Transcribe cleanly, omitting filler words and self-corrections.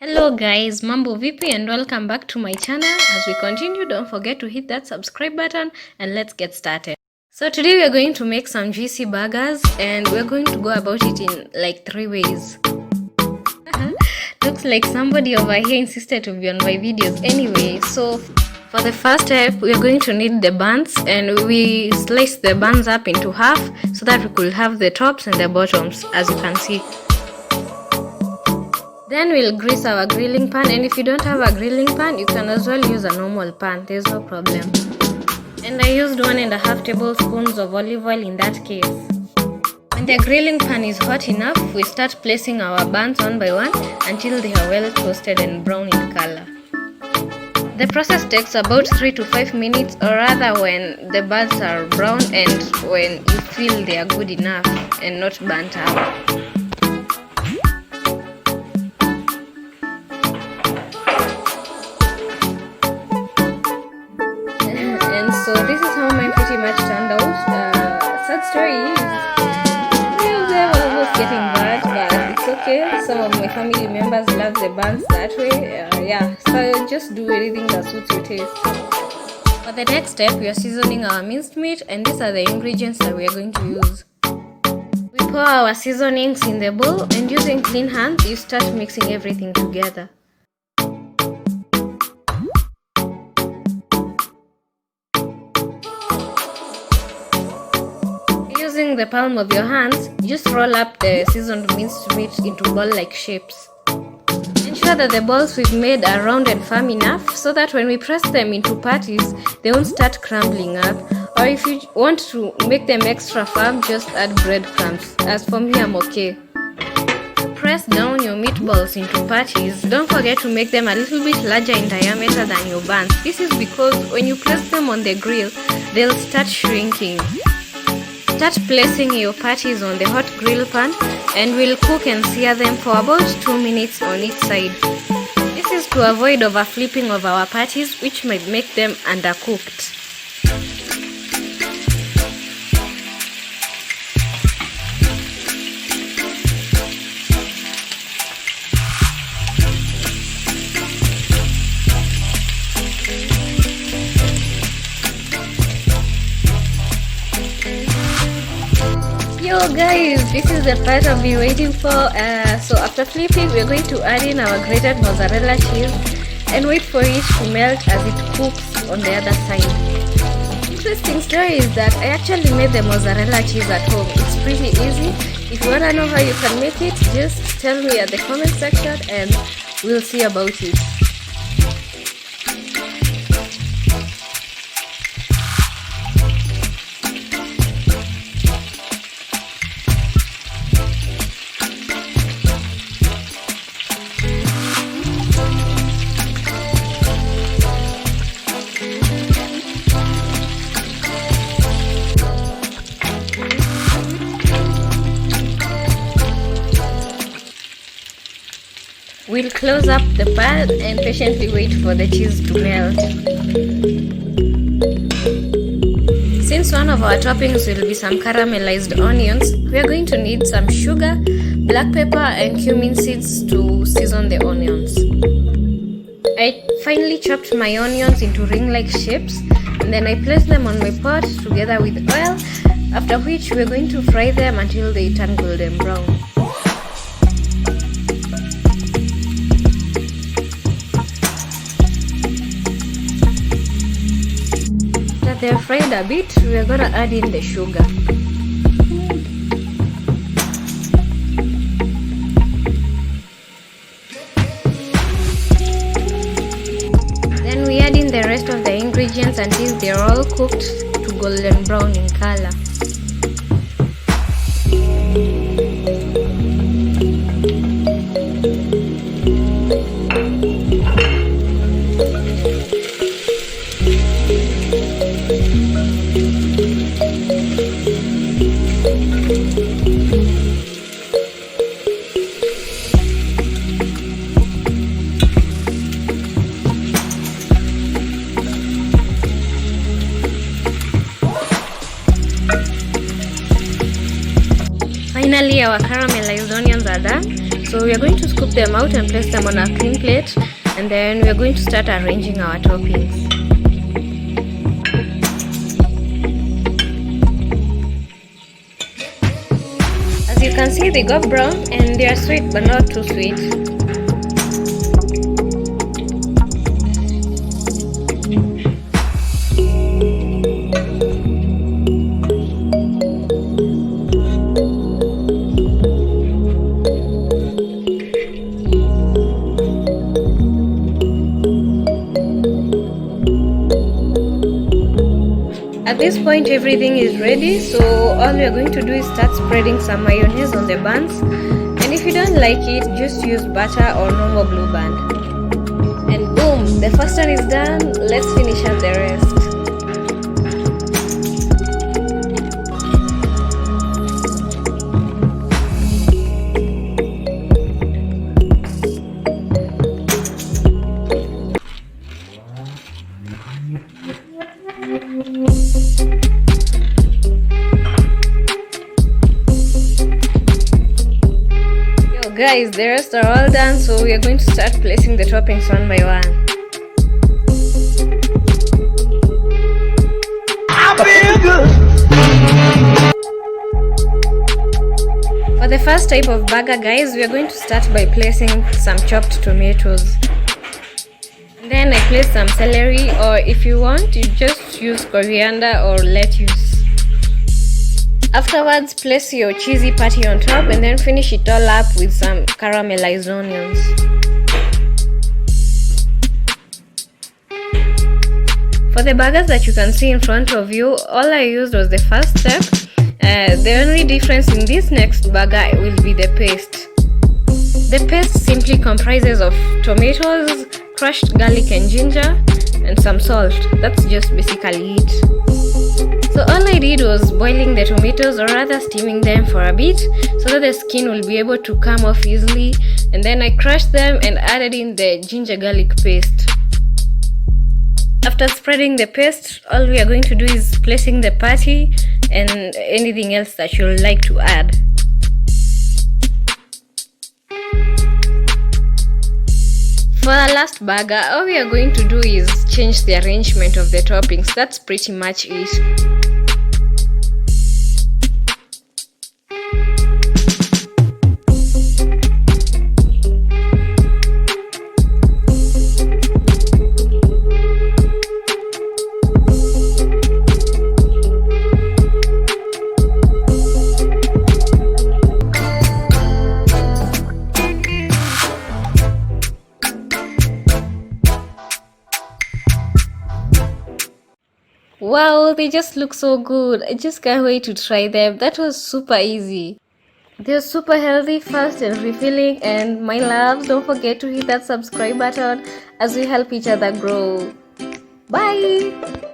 Hello guys, mambo vipi and welcome back to my channel. As we continue, don't forget to hit that subscribe button and let's get started. So today we are going to make some juicy burgers and we're going to go about it in like 3 ways. Looks like somebody over here insisted to be on my videos anyway. So for the first step, we are going to need the buns, and we slice the buns up into half so that we could have the tops and the bottoms, as you can see. Then we'll grease our grilling pan, and if you don't have a grilling pan, you can as well use a normal pan, there's no problem. And I used 1.5 tablespoons of olive oil in that case. When the grilling pan is hot enough, we start placing our buns one by one until they are well toasted and brown in color. The process takes about 3 to 5 minutes, or rather when the buns are brown and when you feel they are good enough and not burnt out. And so this is how mine pretty much turned out. Sad story is, they were almost getting bad, but it's okay. Some of my family members love the buns that way. Yeah, so just do anything that suits your taste. For the next step, we are seasoning our minced meat, and these are the ingredients that we are going to use. We pour our seasonings in the bowl, and using clean hands, you start mixing everything together. Using the palm of your hands, just roll up the seasoned minced meat into ball-like shapes. Ensure that the balls we've made are round and firm enough so that when we press them into patties, they won't start crumbling up. Or if you want to make them extra firm, just add breadcrumbs. As for me, I'm okay. Press down your meatballs into patties. Don't forget to make them a little bit larger in diameter than your buns. This is because when you place them on the grill, they'll start shrinking. Start placing your patties on the hot grill pan, and we'll cook and sear them for about 2 minutes on each side. This is to avoid over flipping of our patties, which might make them undercooked. Yo guys, this is the part I've been waiting for. So after flipping, we're going to add in our grated mozzarella cheese and wait for it to melt as it cooks on the other side. Interesting story is that I actually made the mozzarella cheese at home. It's pretty easy. If you wanna know how you can make it, just tell me at the comment section and we'll see about it. We'll close up the pan and patiently wait for the cheese to melt. Since one of our toppings will be some caramelized onions, we are going to need some sugar, black pepper and cumin seeds to season the onions. I finely chopped my onions into ring-like shapes, and then I placed them on my pot together with oil, after which we are going to fry them until they turn golden brown. They're fried a bit, we are gonna add in the sugar. Then we add in the rest of the ingredients until they're all cooked to golden brown in color. Finally, our caramelized onions are done. So we are going to scoop them out and place them on a clean plate, and then we are going to start arranging our toppings. As you can see, they got brown and they are sweet but not too sweet. At this point everything is ready, so all we are going to do is start spreading some mayonnaise on the buns, and if you don't like it, just use butter or normal Blue Band. And boom, the first one is done. Let's finish up the rest. Guys, the rest are all done, so we are going to start placing the toppings one by one. I feel good. For the first type of burger, guys, we are going to start by placing some chopped tomatoes. Then I place some celery, or if you want, you just use coriander or lettuce. Afterwards, place your cheesy patty on top and then finish it all up with some caramelized onions. For the burgers that you can see in front of you, all I used was the first step. The only difference in this next burger will be the paste. The paste simply comprises of tomatoes, crushed garlic and ginger, and some salt. That's just basically it. So all I did was boiling the tomatoes, or rather steaming them for a bit, so that the skin will be able to come off easily, and then I crushed them and added in the ginger garlic paste. After spreading the paste, all we are going to do is placing the patty and anything else that you'll like to add. For our last burger, all we are going to do is change the arrangement of the toppings. That's pretty much it. Wow, they just look so good. I just can't wait to try them. That was super easy. They're super healthy, fast and refilling, and my loves, don't forget to hit that subscribe button as we help each other grow. Bye!